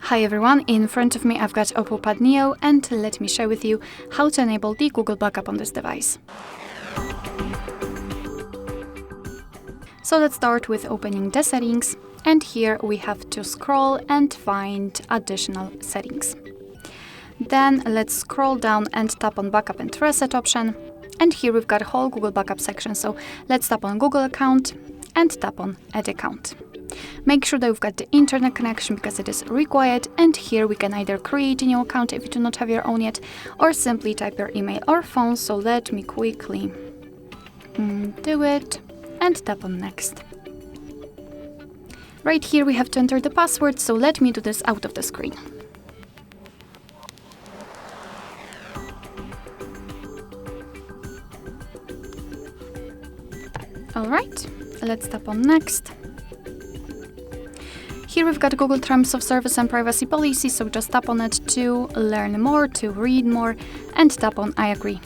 Hi everyone, in front of me I've got OPPO Pad Neo and let me share with you how to enable the Google backup on this device. So let's start with opening the settings, and here we have to scroll and find additional settings. Then let's scroll down and tap on backup and reset option, and here we've got a whole Google backup section, so let's tap on Google account and tap on add account. Make sure that you've got the internet connection because it is required, and here we can either create a new account if you do not have your own yet, or simply type your email or phone. So let me quickly do it and tap on next. Right here we have to enter the password, so let me do this out of the screen. Alright, let's tap on next. Here we've got Google Terms of Service and Privacy Policy, so just tap on it to learn more, to read more, and tap on I agree.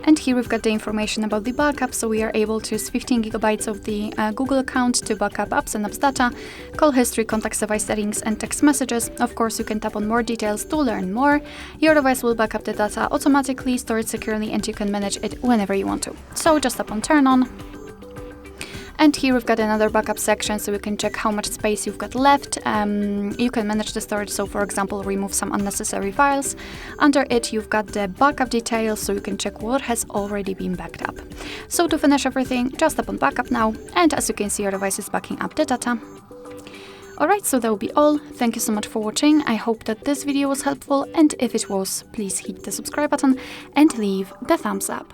And here we've got the information about the backup, so we are able to use 15 GB of the Google account to backup apps and apps data, call history, contacts, device settings, and text messages. Of course, you can tap on more details to learn more. Your device will back up the data automatically, store it securely, and you can manage it whenever you want to. So just tap on turn on. And here we've got another backup section, so you can check how much space you've got left. You can manage the storage, so for example, remove some unnecessary files. Under it, you've got the backup details, so you can check what has already been backed up. So to finish everything, just tap on backup now, and as you can see, your device is backing up the data. Alright, so that will be all. Thank you so much for watching. I hope that this video was helpful, and if it was, please hit the subscribe button and leave the thumbs up.